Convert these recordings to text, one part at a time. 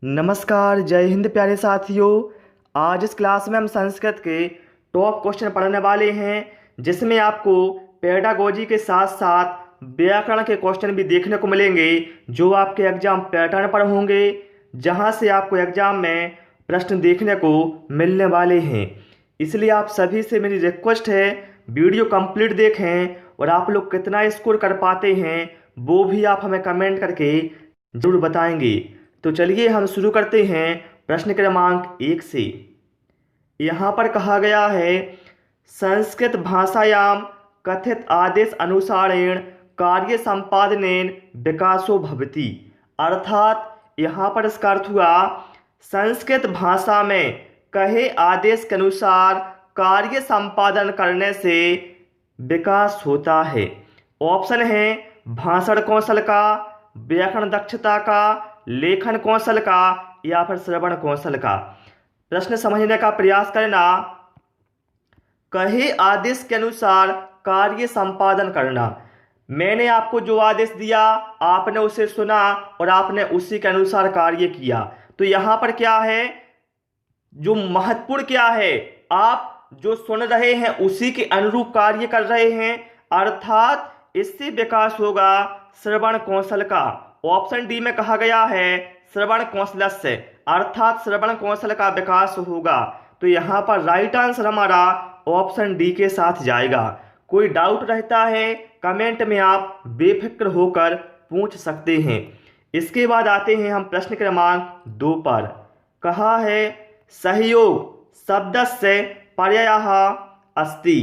नमस्कार, जय हिंद प्यारे साथियों। आज इस क्लास में हम संस्कृत के टॉप क्वेश्चन पढ़ने वाले हैं, जिसमें आपको पेडागोजी के साथ साथ व्याकरण के क्वेश्चन भी देखने को मिलेंगे, जो आपके एग्जाम पैटर्न पर होंगे, जहां से आपको एग्जाम में प्रश्न देखने को मिलने वाले हैं। इसलिए आप सभी से मेरी रिक्वेस्ट है, वीडियो कंप्लीट देखें और आप लोग कितना स्कोर कर पाते हैं वो भी आप हमें कमेंट करके जरूर बताएंगे। तो चलिए हम शुरू करते हैं प्रश्न क्रमांक 1 से। यहाँ पर कहा गया है, संस्कृत भाषायाम कथित आदेश अनुसारेण कार्य संपादनेन विकासो भवति। अर्थात यहाँ पर इसका अर्थ हुआ, संस्कृत भाषा में कहे आदेश के अनुसार कार्य संपादन करने से विकास होता है। ऑप्शन है भाषण कौशल का, व्याकरण दक्षता का, लेखन कौशल का या फिर श्रवण कौशल का। प्रश्न समझने का प्रयास करना। कहे आदेश के अनुसार कार्य संपादन करना, मैंने आपको जो आदेश दिया आपने उसे सुना और आपने उसी के अनुसार कार्य किया। तो यहाँ पर क्या है, जो महत्वपूर्ण क्या है, आप जो सुन रहे हैं उसी के अनुरूप कार्य कर रहे हैं, अर्थात इससे विकास होगा श्रवण कौशल का। ऑप्शन डी में कहा गया है श्रवण कौशल से, अर्थात श्रवण कौशल का विकास होगा। तो यहाँ पर राइट आंसर हमारा ऑप्शन डी के साथ जाएगा। कोई डाउट रहता है कमेंट में आप बेफिक्र होकर पूछ सकते हैं। इसके बाद आते हैं हम प्रश्न क्रमांक 2 पर। कहा है, सहयोग शब्दस्य पर्यायः अस्ति।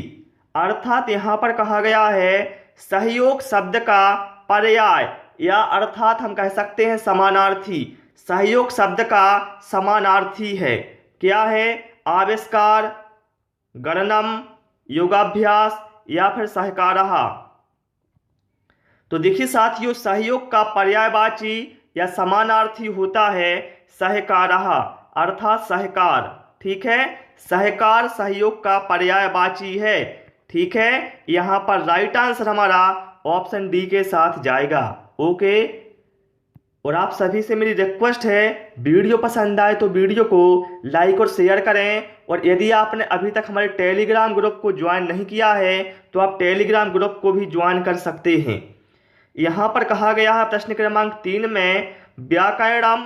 अर्थात यहाँ पर कहा गया है सहयोग शब्द का पर्याय या अर्थात हम कह सकते हैं समानार्थी। सहयोग शब्द का समानार्थी है, क्या है? आविष्कार, गणनम, योगाभ्यास या फिर सहकारः। तो देखिए साथियों, सहयोग का पर्यायवाची या समानार्थी होता है सहकारः, अर्थात सहकार। ठीक है, सहकार सहयोग का पर्यायवाची है। ठीक है, यहाँ पर राइट आंसर हमारा ऑप्शन डी के साथ जाएगा। ओके, और आप सभी से मेरी रिक्वेस्ट है, वीडियो पसंद आए तो वीडियो को लाइक और शेयर करें। और यदि आपने अभी तक हमारे टेलीग्राम ग्रुप को ज्वाइन नहीं किया है तो आप टेलीग्राम ग्रुप को भी ज्वाइन कर सकते हैं। यहाँ पर कहा गया है प्रश्न क्रमांक 3 में, व्याकरणम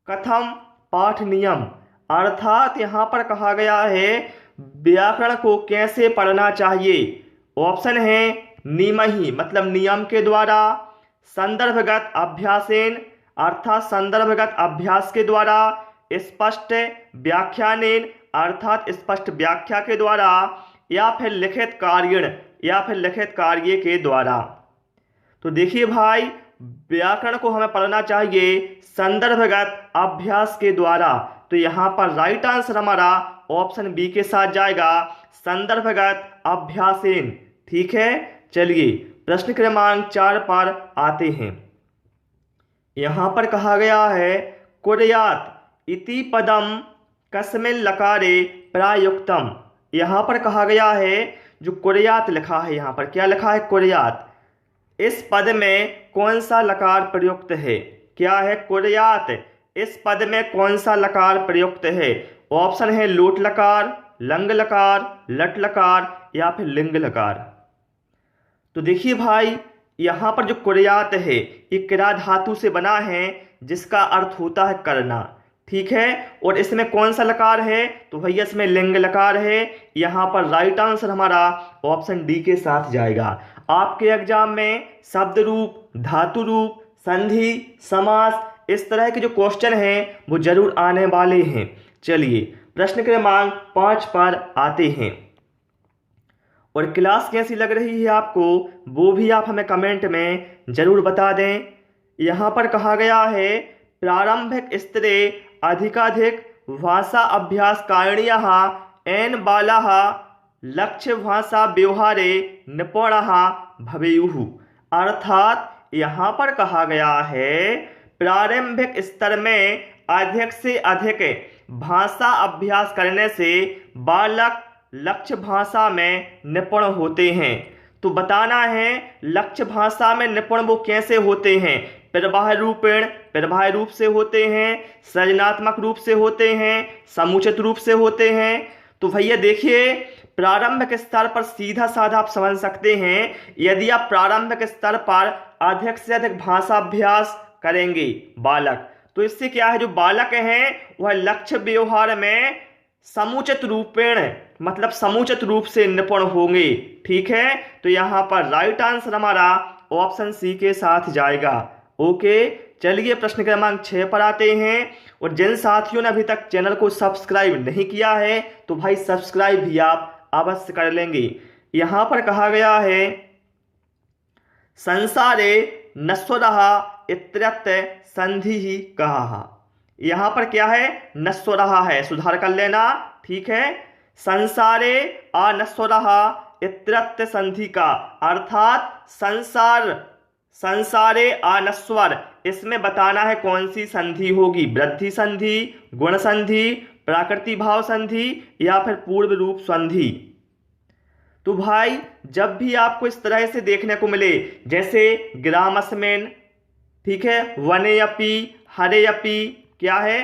कथम पाठ नियम। अर्थात यहाँ पर कहा गया है व्याकरण को कैसे पढ़ना चाहिए। ऑप्शन है नियमहि, मतलब नियम के द्वारा, संदर्भगत अभ्यासेन, अर्थात संदर्भगत अभ्यास के द्वारा, स्पष्ट व्याख्यानेन, अर्थात स्पष्ट व्याख्या के द्वारा, या फिर लिखित कार्यण, या फिर लिखित कार्य के द्वारा। तो देखिए भाई, व्याकरण को हमें पढ़ना चाहिए संदर्भगत अभ्यास के द्वारा। तो यहाँ पर राइट आंसर हमारा ऑप्शन बी के साथ जाएगा, संदर्भगत अभ्यासेन। ठीक है, चलिए प्रश्न क्रमांक 4 पर आते हैं। यहाँ पर कहा गया है, कुर्यात इति पदम कस्मिन् लकारे प्रयुक्तम। यहाँ पर कहा गया है, जो कुर्यात लिखा है, यहाँ पर क्या लिखा है? कुर्यात। इस पद में कौन सा लकार प्रयुक्त है? क्या है? कुर्यात। इस पद में कौन सा लकार प्रयुक्त है? ऑप्शन है लोट लकार, लंग लकार, लट लकार या फिर लिंग लकार। तो देखिए भाई, यहाँ पर जो कुर्यात है ये क्रिया धातु से बना है, जिसका अर्थ होता है करना। ठीक है, और इसमें कौन सा लकार है? तो भैया इसमें लिंग लकार है। यहाँ पर राइट आंसर हमारा ऑप्शन डी के साथ जाएगा। आपके एग्जाम में शब्द रूप, धातु रूप, संधि, समास, इस तरह के जो क्वेश्चन हैं वो जरूर आने वाले हैं। चलिए प्रश्न क्रमांक 5 पर आते हैं। और क्लास कैसी लग रही है आपको वो भी आप हमें कमेंट में जरूर बता दें। यहाँ पर कहा गया है, प्रारंभिक स्तरे अधिकाधिक भाषा अभ्यास कारणीयः एन बालाः लक्ष्य भाषा व्यवहारे निपुणाः भवेयुः। अर्थात यहाँ पर कहा गया है, प्रारंभिक स्तर में अधिक से अधिक भाषा अभ्यास करने से बालक लक्ष्य भाषा में निपुण होते हैं। तो बताना है लक्ष्य भाषा में निपुण वो कैसे होते हैं। प्रवाह रूपेण प्रवाह रूप से होते हैं, सृजनात्मक रूप से होते हैं, समुचित रूप से होते हैं। तो भैया देखिए, प्रारंभिक स्तर पर सीधा साधा आप समझ सकते हैं, यदि आप प्रारंभिक स्तर पर अधिक से अधिक भाषाभ्यास करेंगे बालक, तो इससे क्या है, जो बालक हैं वह लक्ष्य व्यवहार में समुचित रूपेण मतलब समुचित रूप से निपुण होंगे। ठीक है, तो यहाँ पर राइट आंसर हमारा ऑप्शन सी के साथ जाएगा। ओके, चलिए प्रश्न क्रमांक 6 पर आते हैं। और जिन साथियों ने अभी तक चैनल को सब्सक्राइब नहीं किया है तो भाई सब्सक्राइब भी आप अवश्य कर लेंगे। यहाँ पर कहा गया है, संसारे नश्वरः इत्यत्र संधि ही कहा। यहाँ पर क्या है, नश्वरः है, सुधार कर लेना। ठीक है, संसारे अनश्वरः इत्यत्र संधि का अर्थात संसारे अनश्वर, इसमें बताना है कौन सी संधि होगी, वृद्धि संधि, गुण संधि, प्राकृति भाव संधि या फिर पूर्व रूप संधि। तो भाई जब भी आपको इस तरह से देखने को मिले, जैसे ग्रामस्मिन्, ठीक है, वनेयपि, हरेयपि, क्या है,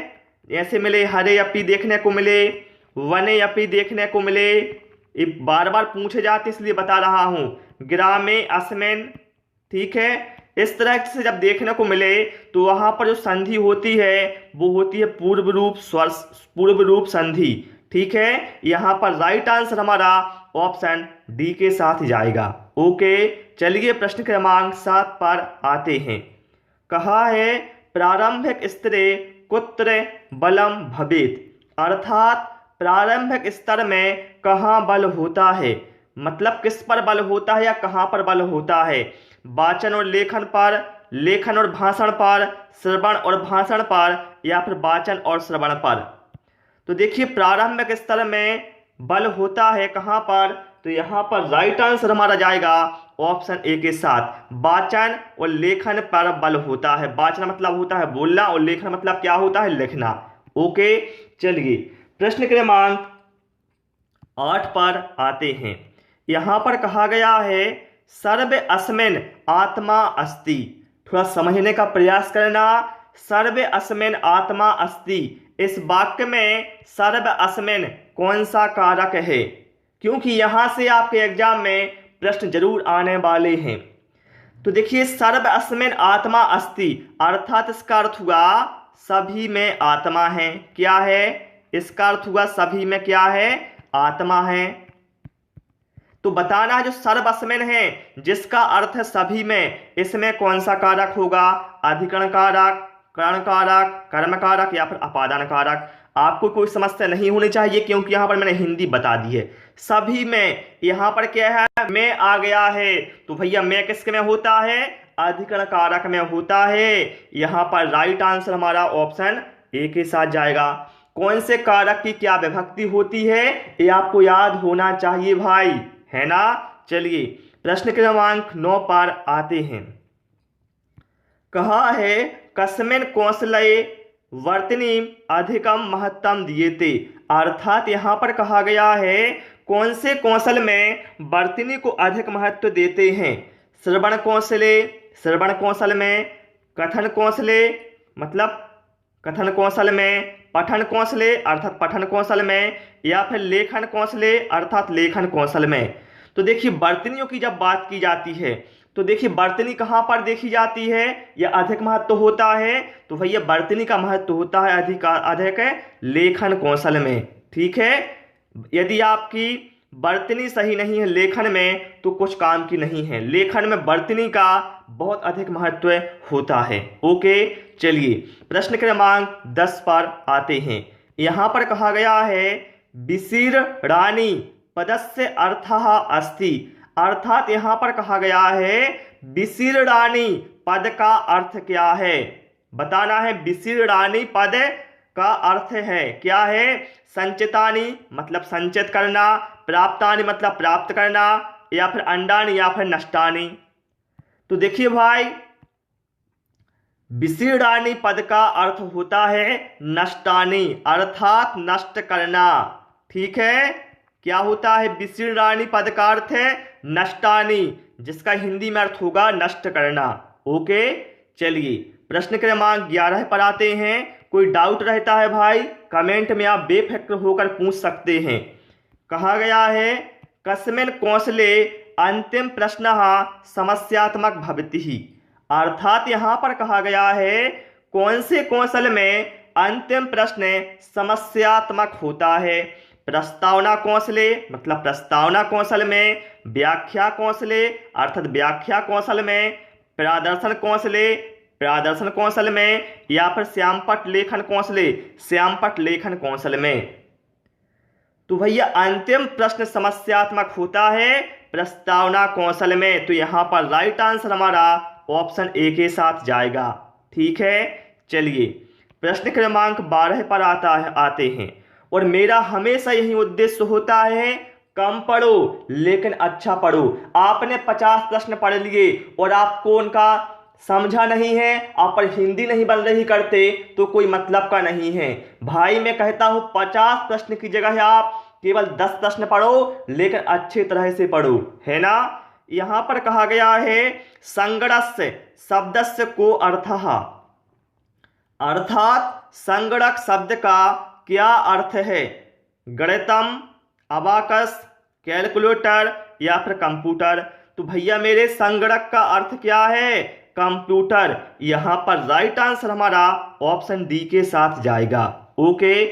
ऐसे मिले, हरेयपि देखने को मिले, वनेयपि देखने को मिले, ये बार बार पूछे जाते इसलिए बता रहा हूं, ग्रामे अस्मिन्। ठीक है, इस तरह से जब देखने को मिले तो वहां पर जो संधि होती है वो होती है पूर्व रूप संधि। ठीक है, यहाँ पर राइट आंसर हमारा ऑप्शन डी के साथ जाएगा। ओके, चलिए प्रश्न क्रमांक 7 पर आते हैं। कहा है, प्रारंभिक स्तरे कुत्र बलम भवेत्, अर्थात प्रारंभिक स्तर में कहाँ बल होता है, मतलब किस पर बल होता है या कहाँ पर बल होता है, वाचन और लेखन पर, लेखन और भाषण पर, श्रवण और भाषण पर या फिर वाचन और श्रवण पर। तो देखिए, प्रारंभिक स्तर में बल होता है कहाँ पर, तो यहाँ पर राइट आंसर हमारा जाएगा ऑप्शन ए के साथ, वाचन और लेखन पर बल होता है। वाचन मतलब होता है बोलना और लेखन मतलब क्या होता है, लिखना। ओके, चलिए प्रश्न क्रमांक 8 पर आते हैं। यहाँ पर कहा गया है, सर्वे अस्मिन् आत्मा अस्ति, थोड़ा समझने का प्रयास करना। सर्वे अस्मिन् आत्मा अस्ति, इस वाक्य में सर्व अस्मिन् कौन सा कारक है, क्योंकि यहां से आपके एग्जाम में प्रश्न जरूर आने वाले हैं। तो देखिए, सर्व अस्मिन् आत्मा अस्ति अर्थात इसका अर्थ हुआ सभी में आत्मा है। क्या है, इसका अर्थ हुआ सभी में क्या है, आत्मा है। तो बताना है जो सर्व अस्मिन् है जिसका अर्थ है सभी में, इसमें कौन सा कारक होगा, अधिकरण कारक, करण कारक, कर्म कारक या फिर अपादान कारक। आपको कोई समस्या नहीं होनी चाहिए क्योंकि यहाँ पर मैंने हिंदी बता दी है। सभी में, यहाँ पर क्या है, में आ गया है, तो भैया में किसके में होता है, अधिकरण कारक में होता है। यहाँ पर राइट आंसर हमारा ऑप्शन ए के साथ जाएगा। कौन से कारक की क्या विभक्ति होती है ये आपको याद होना चाहिए भाई, है ना। चलिए प्रश्न क्रमांक 9 पर आते हैं। कहा है, कस्मिन् कौशले वर्तनी अधिकम महत्तम दिएते, अर्थात यहाँ पर कहा गया है कौन से कौशल में वर्तनी को अधिक महत्व देते हैं। श्रवण कौशल में, कथन कौशले मतलब कथन कौशल में, पठन कौशले अर्थात पठन कौशल में या फिर लेखन कौशले अर्थात लेखन कौशल में। तो देखिए, वर्तनियों की जब बात की जाती है तो देखिए वर्तनी कहाँ पर देखी जाती है, या अधिक महत्व होता है, तो भैया वर्तनी का महत्व होता है अधिक लेखन कौशल में। ठीक है, यदि आपकी वर्तनी सही नहीं है लेखन में तो कुछ काम की नहीं है, लेखन में वर्तनी का बहुत अधिक महत्व होता है। ओके, चलिए प्रश्न क्रमांक 10 पर आते हैं। यहाँ पर कहा गया है, विशीर्णानि पदस्य अर्थः अस्ति, अर्थात यहाँ पर कहा गया है विशीर्णानि पद का अर्थ क्या है, बताना है। विशीर्णानि पद का अर्थ है क्या है, संचितानि मतलब संचित करना, प्राप्तानि मतलब प्राप्त करना या फिर अंडानि या फिर नष्टानि। तो देखिए भाई, विशीर्णानि पद का अर्थ होता है नष्टानि अर्थात नष्ट करना। ठीक है, क्या होता है, विशीर्णानि पद का अर्थ है नष्टानि, जिसका हिंदी में अर्थ होगा नष्ट करना। ओके, चलिए प्रश्न क्रमांक 11 पर आते हैं। कोई डाउट रहता है भाई कमेंट में आप बेफिक्र होकर पूछ सकते हैं। कहा गया है कस्मिन् कौशले अंतिम प्रश्न समस्यात्मक भवति। अर्थात यहाँ पर कहा गया है कौन से कौशल में अंतिम प्रश्न समस्यात्मक होता है। प्रस्तावना कौशले मतलब प्रस्तावना कौशल में, व्याख्या कौशले अर्थात व्याख्या कौशल में, प्रदर्शन कौशले प्रदर्शन कौशल में, या फिर श्यामपट्ट लेखन कौशले श्यामपट्ट लेखन कौशल में। तो भैया अंतिम प्रश्न समस्यात्मक होता है प्रस्तावना कौशल में। तो यहाँ पर राइट आंसर हमारा ऑप्शन ए के साथ जाएगा। ठीक है, चलिए प्रश्न क्रमांक 12 पर आते हैं। और मेरा हमेशा यही उद्देश्य होता है कम पढ़ो लेकिन अच्छा पढ़ो। आपने 50 प्रश्न पढ़ लिए और आपको उनका समझा नहीं है, आप पर हिंदी नहीं बन रही करते तो कोई मतलब का नहीं है भाई। मैं कहता हूं 50 प्रश्न की जगह आप केवल 10 प्रश्न पढ़ो लेकिन अच्छे तरह से पढ़ो, है ना। यहां पर कहा गया है संगणस्य शब्दस्य को अर्थः। अर्थात संगणक शब्द का क्या अर्थ है। गणितम, अबाकस, कैलकुलेटर या फिर कंप्यूटर। तो भैया मेरे संगणक का अर्थ क्या है, कंप्यूटर। यहां पर राइट आंसर हमारा ऑप्शन डी के साथ जाएगा। ओके,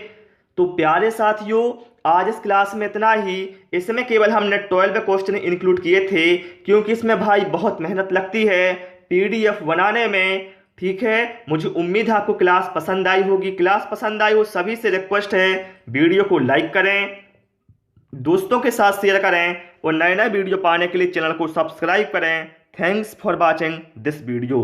तो प्यारे साथियों आज इस क्लास में इतना ही। इसमें केवल हमने 12 क्वेश्चन इंक्लूड किए थे क्योंकि इसमें भाई बहुत मेहनत लगती है पीडीएफ बनाने में। ठीक है, मुझे उम्मीद है आपको क्लास पसंद आई होगी। क्लास पसंद आई हो सभी से रिक्वेस्ट है वीडियो को लाइक करें, दोस्तों के साथ शेयर करें और नए नए वीडियो पाने के लिए चैनल को सब्सक्राइब करें। Thanks for watching this video.